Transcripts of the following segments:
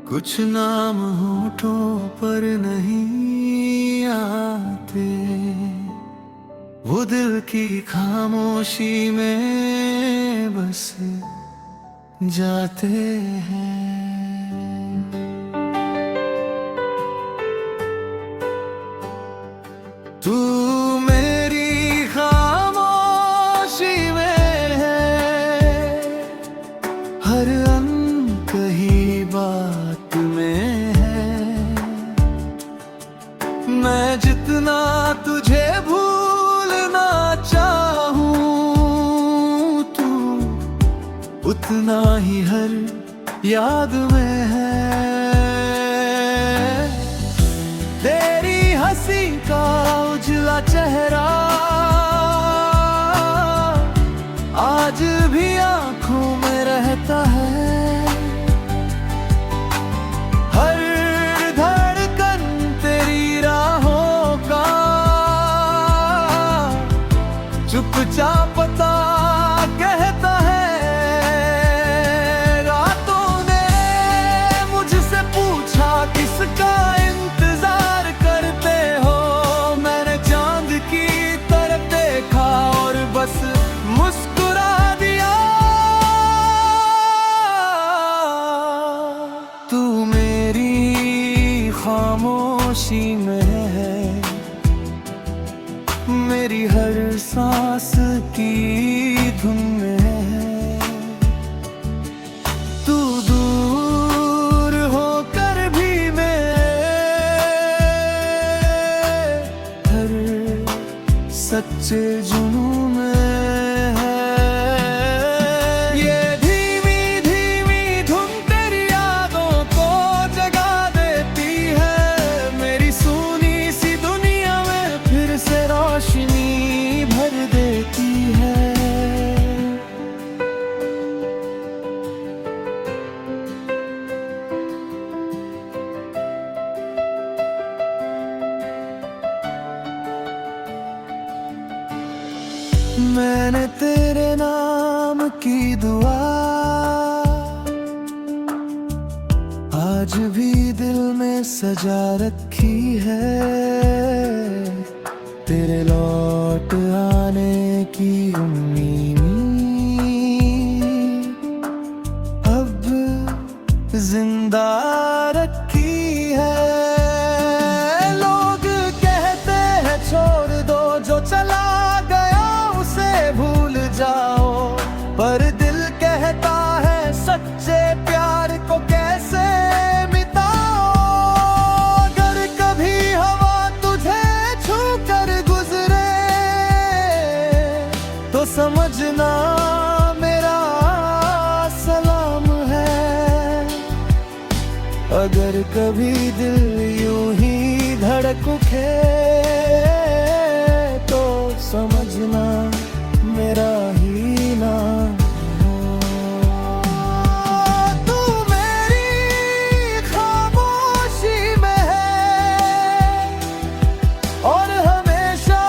कुछ नाम होठों पर नहीं आते, वो दिल की खामोशी में बस जाते हैं। तू मेरी खामोशी में है, हर अनकही बात में है। मैं जितना तुझे भूलना चाहूं, तू उतना ही हर याद में है। तेरी हंसी का उजला चेहरा आज भी आंखों में रहता है। हर धड़कन तेरी राहों का चुपचाप पता कहता है। रातों ने मुझसे पूछा किसका इंतजार करते हो, मैंने चांद की तरफ देखा और बस मुस्कुरा दिया। तू मेरी खामोशी में है, मेरी हर सांस की धुन में है। तू दूर होकर भी मैं हर सच्चे जुनून में है। ये धीमी धीमी धुन तेरी यादों को जगा देती है। मेरी सूनी सी दुनिया में फिर से रोशनी भर देती है। मैंने तेरे नाम की दुआ आज भी दिल में सजा रखी है। तेरे लौट आने की उम्मीद अब जिंदा रखी है। लोग कहते हैं छोड़ दो, जो चला गया उसे भूल जाओ, पर दिल कहता है सच्चे प्यार को कैसे मिटाओ। अगर कभी हवा तुझे छू कर गुजरे तो समझना मेरा सलाम है। अगर कभी दिल यूं ही धड़क उठे तो समझना मेरा ही नाम। तू मेरी खामोशी में है और हमेशा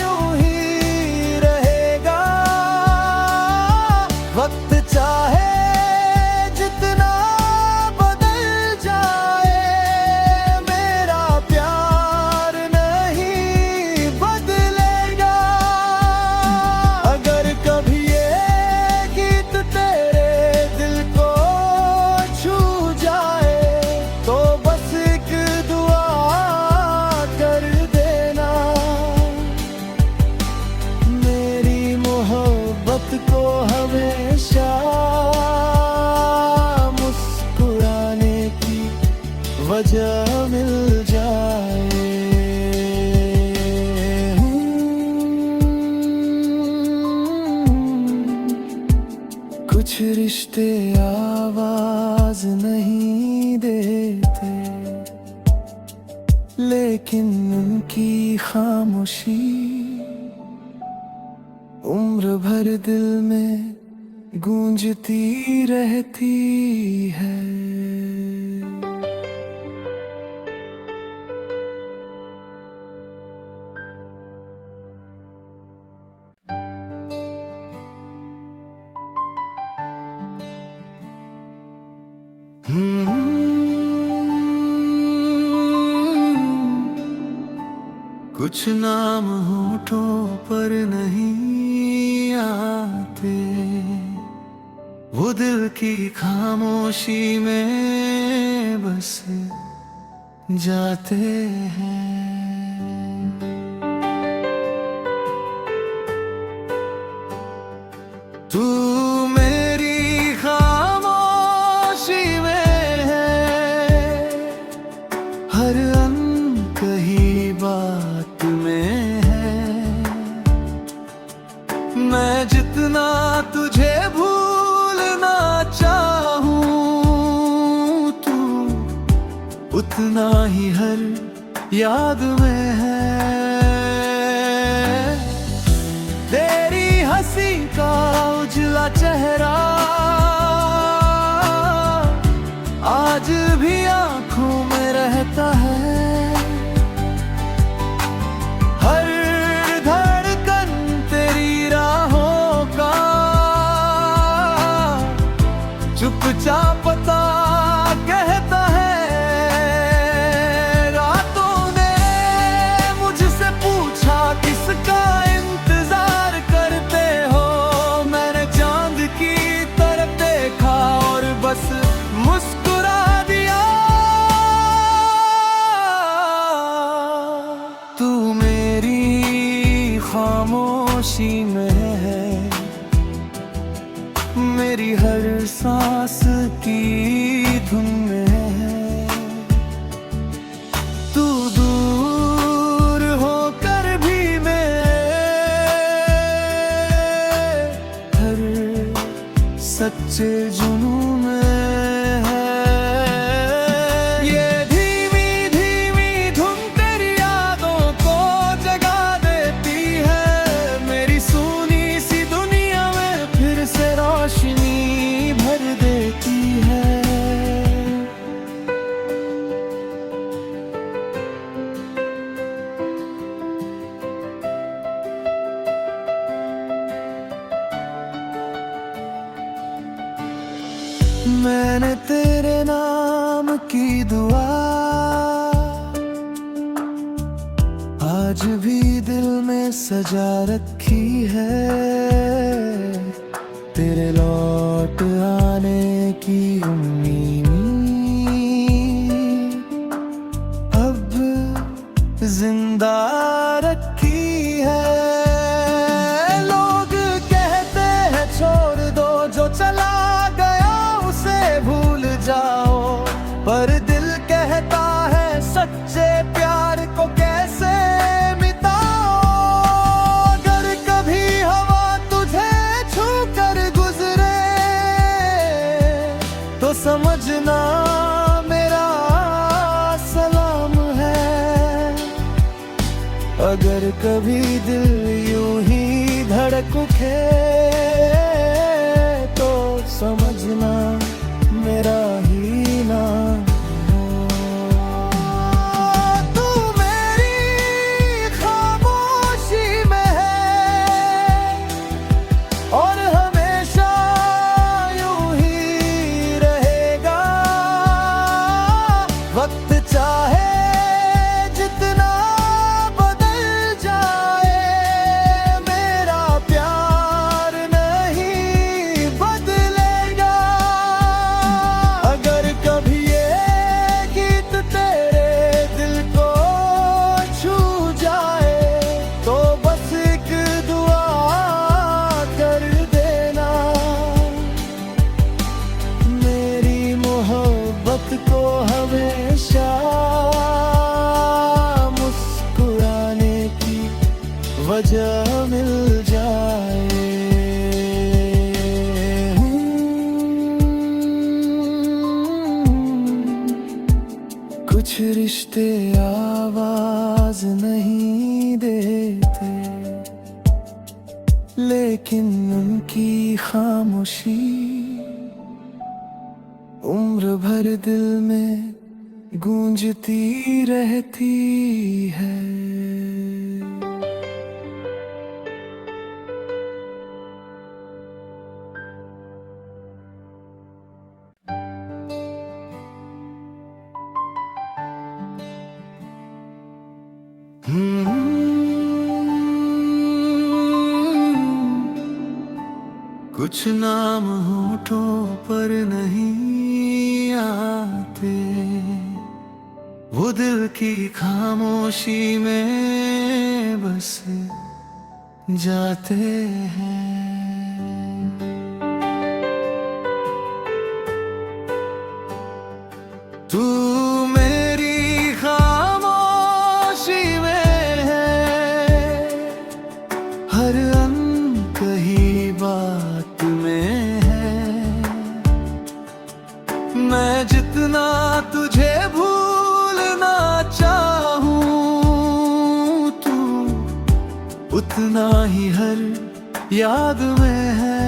यूं ही रहेगा। वक्त चाहे जितना बदल जाए, मेरा प्यार नहीं बदलेगा। अगर कभी ये गीत तेरे दिल को छू जाए तो बस एक दुआ कर देना। मेरी मोहब्बत को हमेशा मुस्कुराने की वजह मिल जाए। कुछ रिश्ते आवाज नहीं देते, लेकिन उनकी खामोशी उम्र भर दिल में गूंजती रहती है। कुछ नाम होठों पर नहीं आते, वो दिल की खामोशी में बस जाते हैं। तू मेरी खामोशी में है, हर अनकही बात में है। मैं जितना तुझे भूलना चाहूं, तू उतना ही हर याद में है। तेरी हंसी का उजला चेहरा आज भी आंखों में रहता है। हर धड़कन तेरी राहों का चुपचाप पता कहता है। रातों ने मुझसे पूछा किसका इंतजार करते हो, मैंने चांद की तरफ देखा और बस मुस्कुरा दिया। तू मेरी खामोशी में है, मेरी हर सांस की धुन में है। तू दूर होकर भी मैं हर सच्चे जुनून में है। ये धीमी धीमी धुन तेरी यादों को जगा देती है, मेरी सूनी सी दुनिया में फिर से रोशनी भर देती है। मैंने तेरे नाम की दुआ आज भी दिल में सजा रखी है। तेरे लौट आने की उम्मीद अब जिंदा रखी है। लोग कहते हैं छोड़ दो जो चला गया उसे भूल जाओ, पर दिल कहता है सच्चे प्यार को कैसे मिटाओ। अगर कभी हवा तुझे छू कर गुजरे तो समझना मेरा सलाम है। अगर कभी दिल यूं ही धड़क उठे तो समझना मेरा ही नाम। तू मेरी खामोशी में है और हमेशा यूं ही रहेगा। वक्त चाहे जितना बदल जाए, मेरा प्यार नहीं बदलेगा। अगर कभी ये गीत तेरे दिल को छू जाए तो बस एक दुआ कर देना, मेरी मोहब्बत को हमेशा मुस्कुराने की वजह मिल जाए। कुछ रिश्ते आवाज नहीं देते, लेकिन उनकी खामोशी उम्र भर दिल में गूंजती रहती है। Hmm. कुछ नाम होठों पर नहीं आते, वो दिल की खामोशी में बस जाते हैं। तू मेरी खामोशी में है, हर अनकही बात में है। मैं जितना तुझे भूलना चाहूं, तू उतना ही हर याद में है।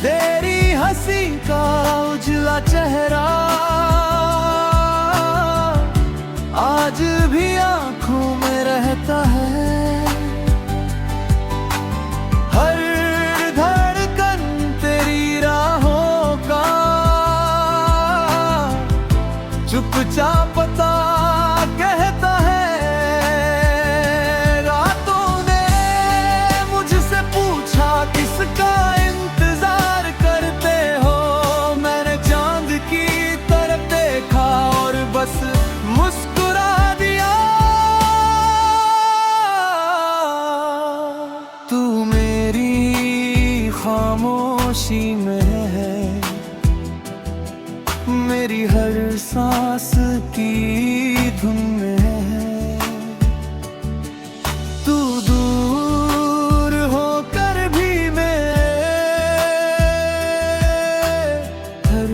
तेरी हंसी का उजला चेहरा आज भी आंखों में रहता है। हर धड़कन तेरी राहों का चुपचाप पता कहता है। रातों ने मुझसे पूछा किसका इंतजार करते हो, मैंने चांद की तरफ देखा और बस मुस्कुरा दिया। तू मेरी खामोशी में है, मेरी हर सांस की धुन में है। तू दूर होकर भी मैं हर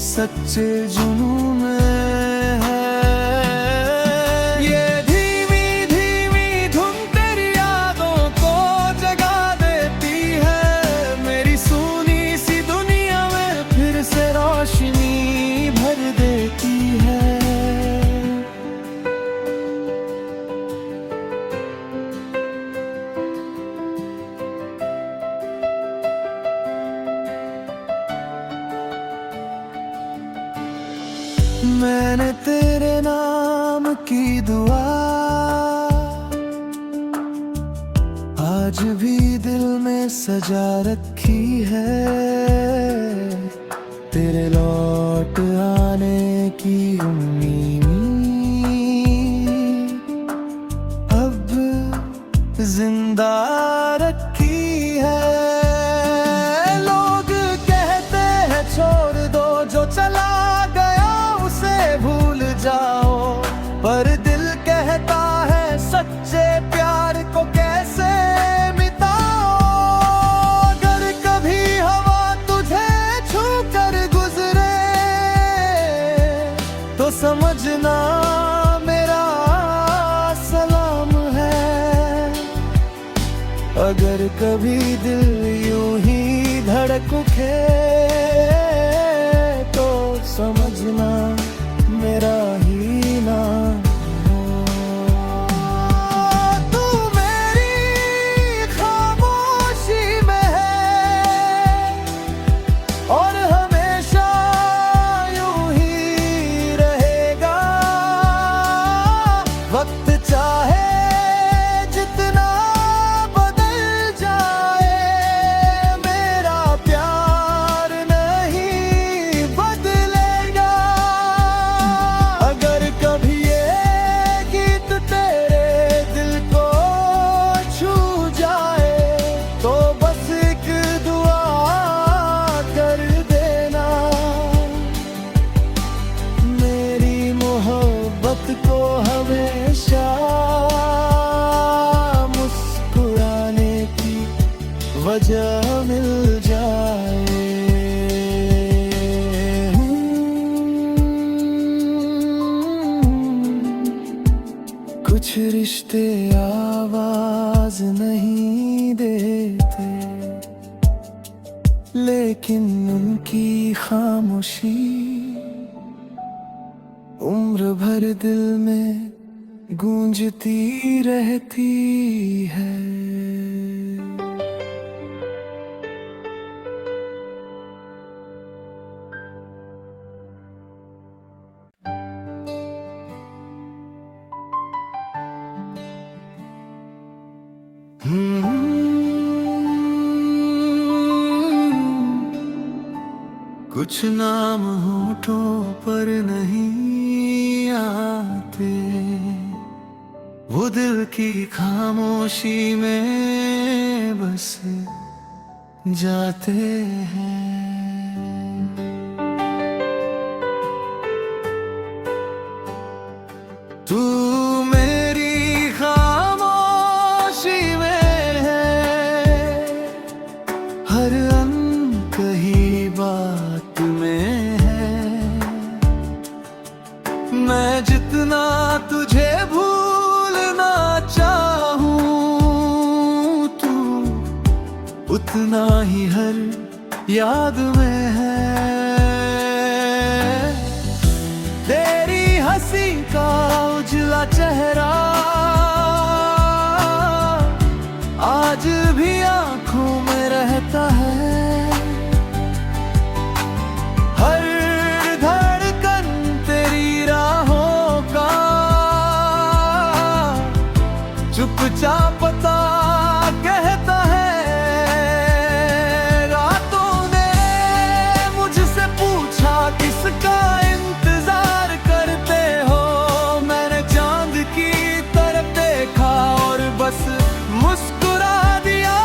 सच्चे जुनून में है। ये धीमी धीमी धुन तेरी यादों को जगा देती है, मेरी सूनी सी दुनिया में फिर से रोशनी भर देती है। मैंने तेरे नाम की दुआ आज भी दिल में सजा रखी है। तेरे लौट आने की उम्मीद अब जिंदा रखी है। लोग कहते हैं छोड़ दो जो चला गया उसे भूल जाओ, पर दिल कहता है सच्चे प्यार को कैसे मिटाओ। अगर कभी हवा तुझे छू कर गुजरे तो समझना मेरा सलाम है। अगर कभी दिल यूं ही धड़क उठे तो समझना मेरा ही नाम। तू मेरी खामोशी में है और हमेशा यूं ही रहेगा। वक्त चाहे जितना बदल जाए, मेरा प्यार नहीं बदलेगा। अगर कभी ये गीत तेरे दिल को छू जाए तो बस एक दुआ कर देना, मेरी मोहब्बत को हमेशा मुस्कुराने की वजह मिल जाए। कुछ रिश्ते आवाज नहीं देते, लेकिन उनकी खामोशी उम्र भर दिल में गूंजती रहती है। Hmm. कुछ नाम होठों पर नहीं आते, वो दिल की खामोशी में बस जाते हैं। तू मेरी खामोशी में है, हर अनकही बात में है। मैं जितना तुझे भूलना चाहूं, तू उतना ही हर याद में है। तेरी हंसी का उजला चेहरा आज भी आंखों में रहता है। हर धड़कन तेरी राहों का चुपचाप पता कहता है। रातों ने मुझसे पूछा किसका इंतजार करते हो, मैंने चांद की तरफ देखा और बस मुस्कुरा दिया।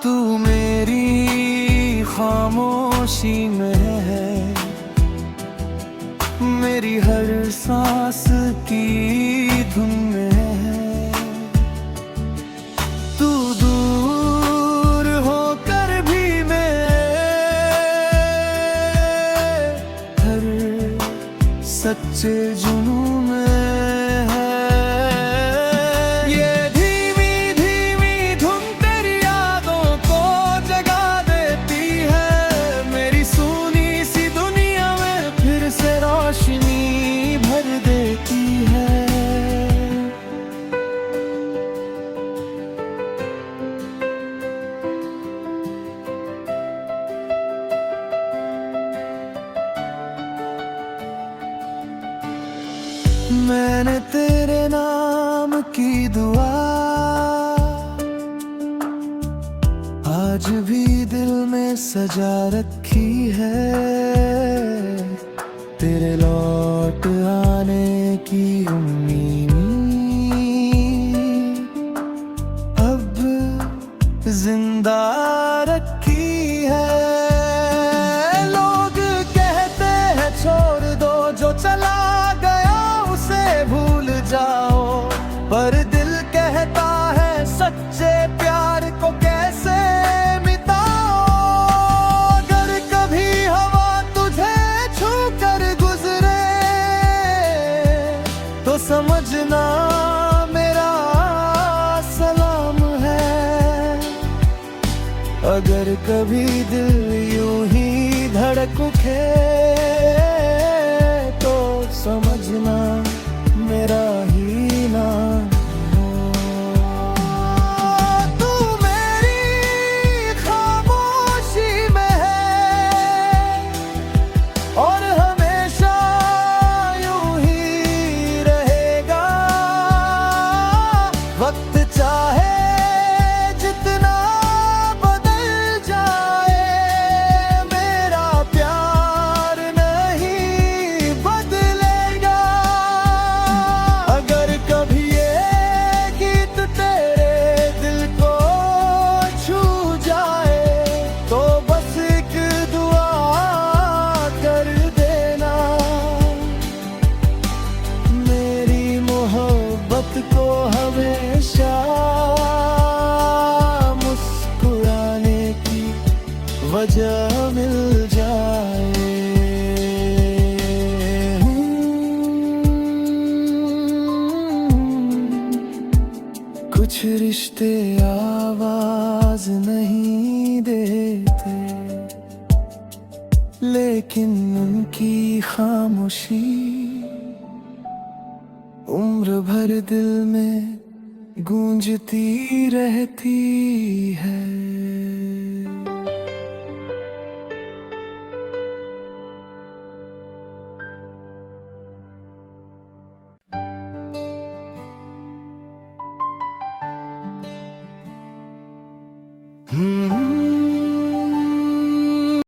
तू मेरी खामोशी में है, मेरी हर सांस की धुन में है। तू दूर होकर भी मैं हर सच्चे जुनून में है। ये धीमी धीमी धुन तेरी यादों को जगा देती है। मेरी सूनी सी दुनिया में फिर से रोशनी भर देती है। मैंने तेरे नाम की दुआ आज भी दिल में सजा रखी है। तेरे लौट आने की उम्मीद अब जिंदा रखी है। लोग कहते हैं छोड़ दो जो चला गया उसे भूल जाओ, पर दिल कहता है सच्चे प्यार को कैसे मिटाओ। अगर कभी हवा तुझे छू कर गुजरे तो समझना मेरा सलाम है। अगर कभी दिल यूं ही धड़क उठे तो समझना मेरा ही नाम। तू मेरी खामोशी में है और हमेशा यूं ही रहेगा। वक्त चाहे जितना बदल जाए, मेरा प्यार नहीं बदलेगा। अगर कभी ये गीत तेरे दिल को छू जाए तो बस एक दुआ कर देना। मेरी मोहब्बत को हमेशा मुस्कुराने की वजह मिल जाए। कुछ रिश्ते आवाज नहीं देते, लेकिन उनकी खामोशी उम्र भर दिल में गूंजती रहती है।